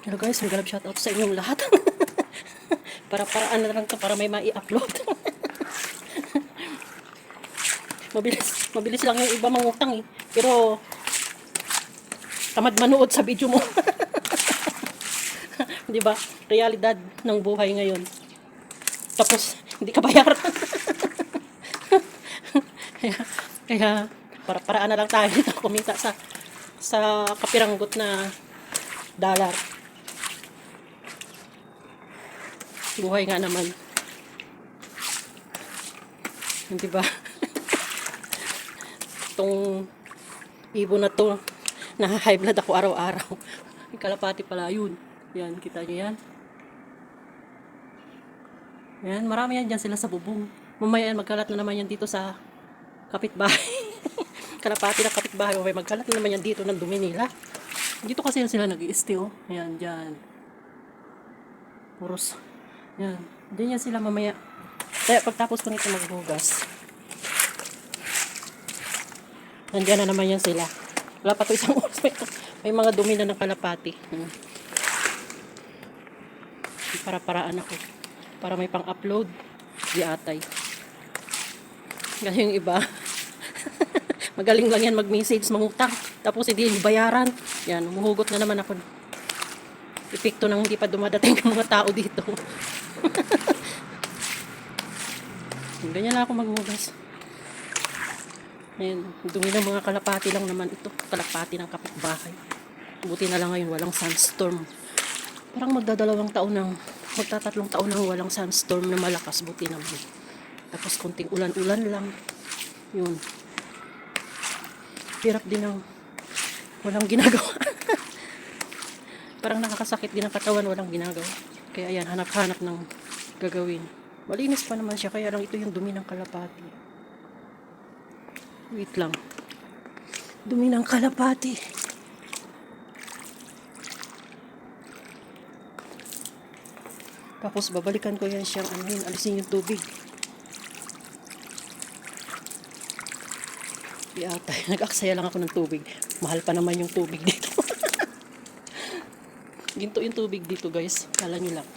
Hello guys, mag-love shoutout sa inyong lahat. Para-paraan na lang to para may mai-upload. Mabilis lang yung iba mangutang eh. Pero tamad manood sa video mo. 'Di ba? Realidad ng buhay ngayon. Tapos hindi ka bayaran. kaya para-paraan na lang tayo dito kumita sa kapiranggot na dollar. Buhay nga naman. Hindi ba? Itong ibon na to, na-high blood ako araw-araw. Yung kalapati pala, yun. Yan, kita nyo yan. Yan, marami yan dyan sila sa bubong. Mamaya yan, magkalat na naman yan dito sa kapitbahay. Kalapati na kapitbahay. Mamaya magkalat na naman yan dito ng dumi nila. Dito kasi yan sila nag-i-stay, oh. Yan, dyan. Puros. Yan. Diyan yan sila mamaya. Kaya pagtapos ko nito maghugas. Nandiyan na naman yan sila. Wala pa to isang oras. May mga dumi na ng kalapati. Para-paraan ako. Para may pang-upload. Di atay. Ganyan yung iba. Magaling lang yan mag-message, mangutang. Tapos hindi bayaran. Yan, umuhugot na naman ako. Epekto ng hindi pa dumadating ng mga tao dito. Ganyan lang ako maghugas. Ayan, dumi ng mga kalapati lang naman ito. Kalapati ng kapitbahay. Buti na lang ngayon walang sandstorm. Parang magtatatlong taon nang walang sandstorm na malakas. Buti naman. Tapos konting ulan-ulan lang. Yun. Hirap din ng walang ginagawa. Parang nakakasakit din ang katawan, walang ginagawa. Kaya ayan, hanap-hanap ng gagawin. Malinis pa naman siya, kaya lang ito yung dumi ng kalapati. Wait lang. Dumi ng kalapati. Tapos babalikan ko yan siyang alisin yung tubig. Yata, nag-aksaya lang ako ng tubig. Mahal pa naman yung tubig dito. Ginto yung tubig dito guys. Kala nyo lang.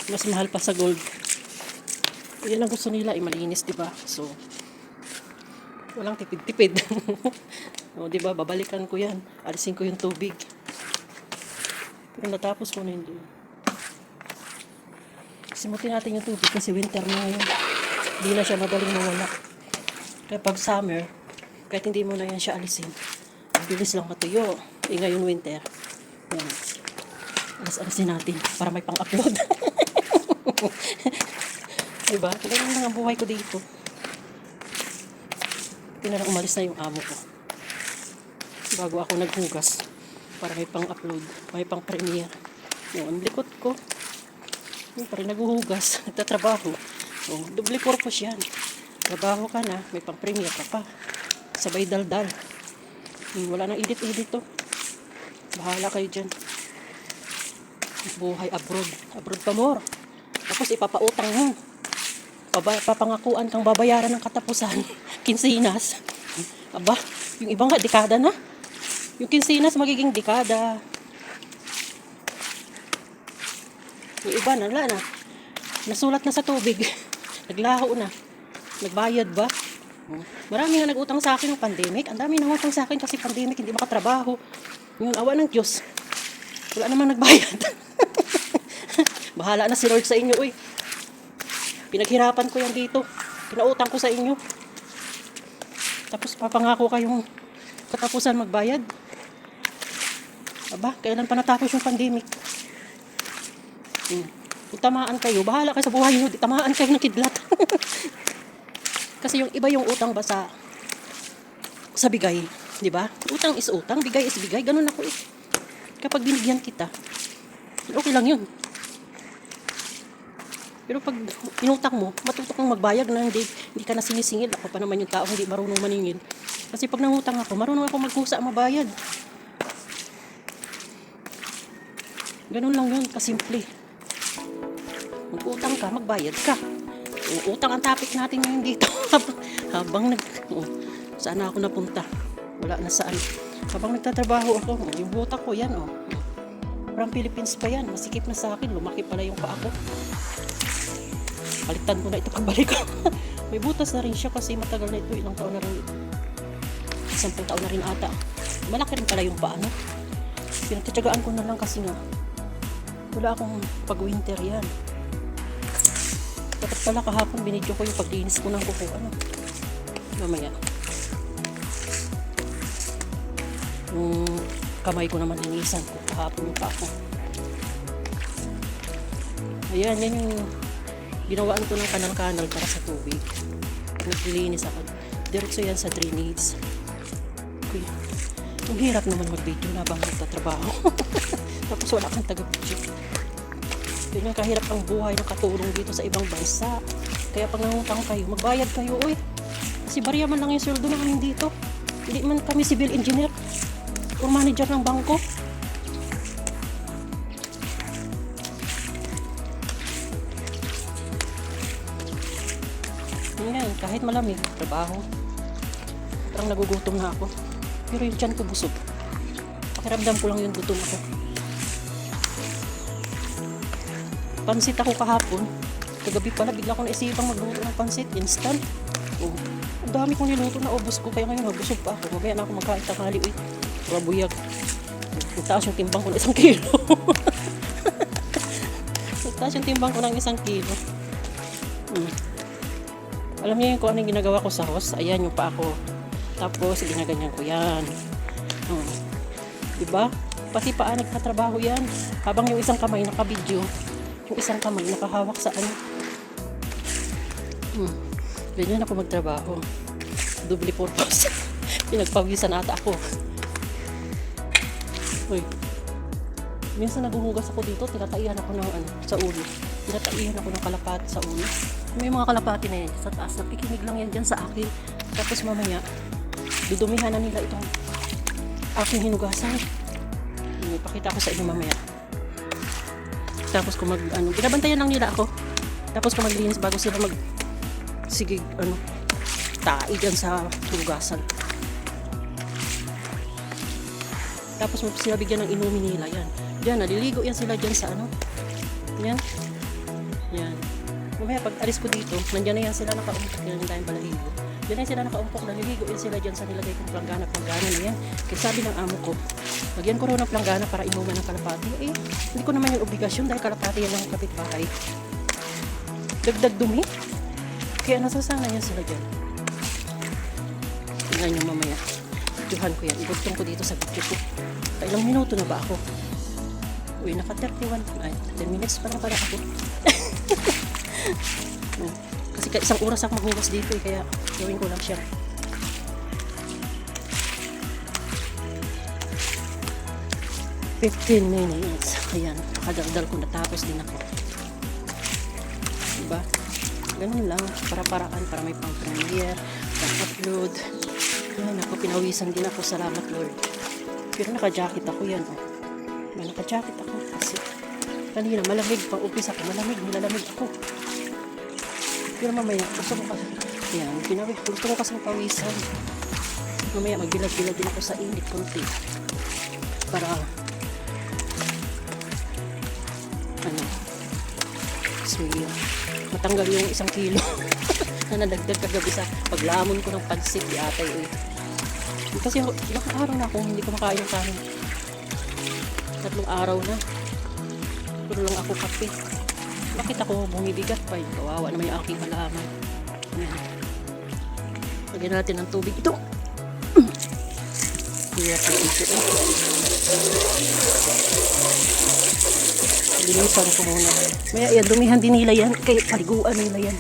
Mas mahal pa sa gold. Yan ang gusto nila, malinis, diba? So, walang tipid-tipid. O, diba? Babalikan ko yan. Alisin ko yung tubig. Pero natapos ko na yun. Simutin natin yung tubig kasi winter na ngayon. Hindi na siya madaling mawala. Kaya pag summer, kahit hindi mo na yan siya alisin, bilis lang matuyo. Ngayon winter. Yan. Alas-alasin natin para may pang-upload. Diba? Ganyan lang ang buhay ko dito. Tinalang umalis na yung amo ko. Bago ako naghugas para may pang-upload, may pang-premiere. Yung likod ko. Yung pa rin naghuhugas, nagtatrabaho. O, double purpose yan. Trabaho ka na, may pang-premiere ka pa. Sabay daldal. Wala nang edit-edit to. Bahala kayo dyan. Buhay abroad. Abroad pa more. Tapos ipapautang mo. Papangakuan kang babayaran ng katapusan. Kinsinas. Aba, yung ibang nga, dekada na. Yung kinsinas magiging dekada. Yung iba na, wala na. Nasulat na sa tubig. Naglaho na. Nagbayad ba? Marami nga nag-utang sa akin ng pandemic. Ang dami nang utang sa akin kasi pandemic, hindi makatrabaho. Yung awa ng Diyos. Wala namang nagbayad. Bahala na si Lord sa inyo, uy. Pinaghirapan ko yan dito. Pinautang ko sa inyo. Tapos papangako kayong katapusan magbayad. Aba, kailan pa natapos yung pandemic? Kung tamaan kayo, bahala kayo sa buhay nyo. Tamaan kayo ng kidlat. Kasi yung iba yung utang ba sa bigay, di ba? Utang is utang, bigay is bigay. Ganun ako eh. Kapag binigyan kita, okay lang yun. Pero pag inutang mo, matutok kang magbayag na hindi ka na sinisingil. Ako pa naman yung tao hindi marunong maningil. Kasi pag nangutang ako, marunong ako magkusa mabayad. Ganun lang yun, kasimple. Mag-utang ka, magbayad ka. Utang ang topic natin ngayon dito. Habang saan ako napunta? Wala na saan. Habang nagtatrabaho ako, yung buta ko, yan oh. From Philippines pa yan, masikip na sa akin, lumaki pala yung paa ko. Baliktad ko na ito pagbalik ko. May butas na rin siya kasi matagal na ito, ilang taon na rin ito. 10 taon na rin ata. Malaki rin pala yung paa, no? Pinagtatsagaan ko na lang kasi nga, wala akong pag-winter yan. Dapat pala kahapon binidyo ko yung paglinis ko ng kuko, ano? Mamaya. Yung kamay ko naman linisan ko kahapon yung paa ko. Ayan, yan yung ginawaan ko ng kanal-kanal para sa tubig. Naglilinis ako. Diretso yan sa drainage. Okay. Ang hirap naman mag-video na habang nagtatrabaho. Tapos wala kang taga-video. Yun yung kahirap ang buhay ng katulong dito sa ibang bansa. Kaya pag nangutang kayo, magbayad kayo, uy. Kasi bariya man lang yung sweldo namin dito. Hindi man kami civil engineer o manager ng bangko. Yan, kahit malamig, trabaho. Parang nagugutom na ako. Pero yung tiyan ko busog. Pakiramdam ko lang yung gutom ako. Pansit ako kahapon. Kagabi pala, bigla ko naisipang magluto ng pansit. Instant. Oh, ang dami kong niluto na ubos ko. Kaya ngayon, nabusog pa ako. Mamaya na ako magkain tanghali. Uy, rabuyag. Nagtaas yung timbang ko ng 1 kilo. Nagtaas yung timbang ko ng 1 kilo. Alam niyo yung kung anong ginagawa ko sa host? Ayan yung pa ako. Tapos, ginaganyan ko yan. Diba? Pati paa nagtatrabaho yan. Habang yung isang kamay nakabidyo, yung isang kamay nakahawak sa ano. Ganyan ako magtrabaho. Double purpose. Pinagpawisan ata ako. Uy. Minsan naguhugas ako dito, tinataihan ako ng ano, sa ulo. Tinataihan ako ng kalapati sa ulo. May mga kalapati na yan sa taas. Nakikinig lang yan dyan sa akin. Tapos mamaya, dudumihan na nila itong aking hinugasan. Ipakita ko sa inyo mamaya. Tapos kung binabantayan lang nila ako. Tapos kung maglinis bago sila sige, tae dyan sa hinugasan. Tapos sila bigyan ng inumin nila yan. Diyan, naliligo yan sila dyan sa ano. Yan. Yan. Mamaya pag alis ko dito, nandiyan na yan sila nakaumpok. Yan yung tayong balahibo. Diyan na yan sila nakaumpok. Naliligo yan sila dyan sa nilagay kong planggana na yan. Kaya sabi ng amo ko, lagyan ko rin ng planggana para inuman ng kalapati. Eh, hindi ko naman yung obligasyon dahil kalapati yan ng kapitbahay. Dagdag dumi. Kaya nasasana yan sila dyan. Tingnan nyo mamaya. Videohan ko yan. Ibugtong ko dito sa video ko. Ilang minuto na ba ako? Uy, naka 31. Ay, 10 minutes pa na pala ako. Kasi isang oras ako maghugas dito eh, kaya gawin ko lang siya. $15 minutes. Ayan, nakadaldal ko, natapos din ako. Diba? Ganun lang, para-paraan, para may pang-premiere, pang-upload. Ayan, ako, pinawisan din ako, salamat Lord. Pero naka-jacket ako yan, oh. Naka-jacket ako kasi kanina malamig, pang-upis ako, malamig, nilalamig ako. Pero mamaya, gusto ko kasi, ayan, gusto ko kasi pawisan. Mamaya, magbilag-bilag din ako sa init konti. Para, matanggal yung 1 kilo na nadagdag kagabi sa paglamon ko ng pansit di atay eh. Kasi ilang araw na akong hindi ko makain ng kanin. 3 araw na. Puro lang ako kape. Bakit ako bumibigat pa? Kawawa naman yung aking halaman. Lagyan natin ng tubig. Ito! Hirap na ito eh. Linisan ko muna. Maya yan, dumihan din nila yan. Kaya paliguan nila yan.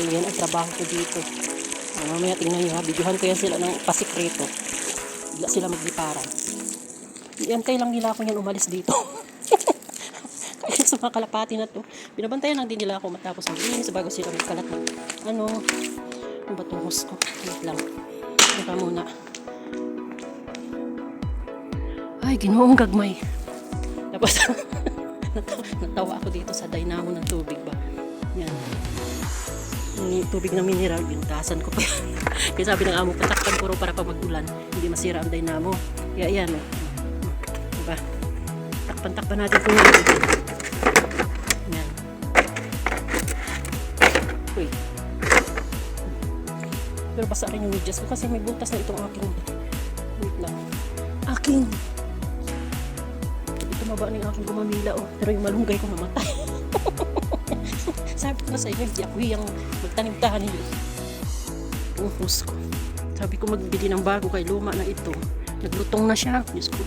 Yan ang trabaho ko dito. Mamaya tingnan nyo ha. Videohan ko yan sila ng pasikreto. Bigla sila magliparan. Iantay lang nila ako yan umalis dito. Kaya sa mga kalapati na to, binabantayan lang din nila ako matapos maglinis bago sila magkalat ng ang batuhos ko. Wait lang. Teka muna. Ay, ginoong gagmay. Tapos, natawa ako dito sa dynamo ng tubig ba. Yan. Yung tubig na mineral, binutasan ko pa yan. Kaya sabi ng amo, patakpan ko raw para pag mag-ulan, hindi masira ang dynamo. Kaya yan, oh. Diba? Takpan natin kung yan. Yan. Uy. Pero basa rin yung medyas ko kasi may butas na itong aking, wait lang, aking, tumaba na yung aking gumamila, oh. Pero yung malunggay ko namatay. Sabi ko na sa inyo, hindi ako yung magtanim-tahan ninyo. Uhus ko. Sabi ko magbili ng bago kay luma na ito. Naglutong na siya. Diyos ko,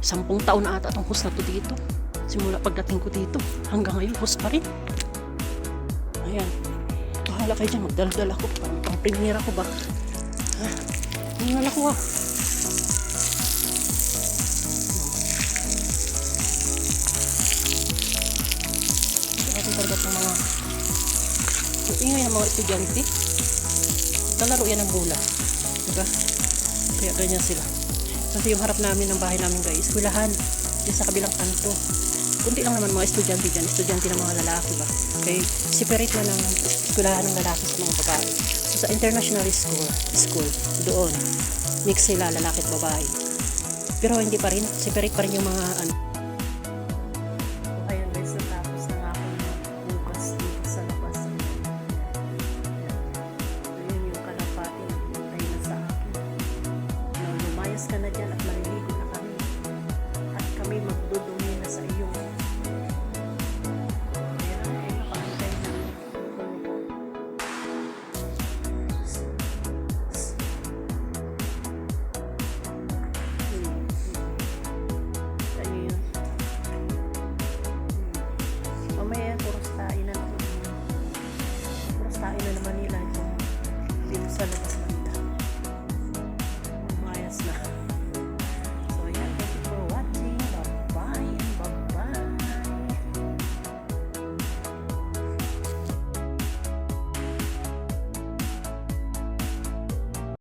10 taon na ata itong hus na to dito. Simula pagdating ko dito, hanggang ngayon hus pa rin. Ayan. Bahala kayo dyan, magdaldal ako. Pang premiere ako ba? Ha? Hindi na ako ah. Kasi talaga itong mga ingay ng mga estudyante. Talaro yan ng bola. Diba? Kaya ganyan sila. Kasi yung harap namin ng bahay namin guys, eskwelahan. Diyan sa kabilang kanto. Kunti lang naman mga estudyante dyan. Estudyante ng mga lalaki ba? Kaya separate na ng eskwelahan ng lalaki sa mga babae. So sa international school, doon, mix sila lalaki at babae. Pero hindi pa rin. Separate pa rin yung mga ano. Ayan guys, natapos na nga ako bukas dito sa labas. Ayun yung kalapati. Ayun na sa akin. Lumayas ka na dyan at maliligo na kami. At kami magdudumi na sa iyong. Ayan ang ay nakaantay na. Ayun yun. Mamaya puros tayo na naman nila itong dito sa labas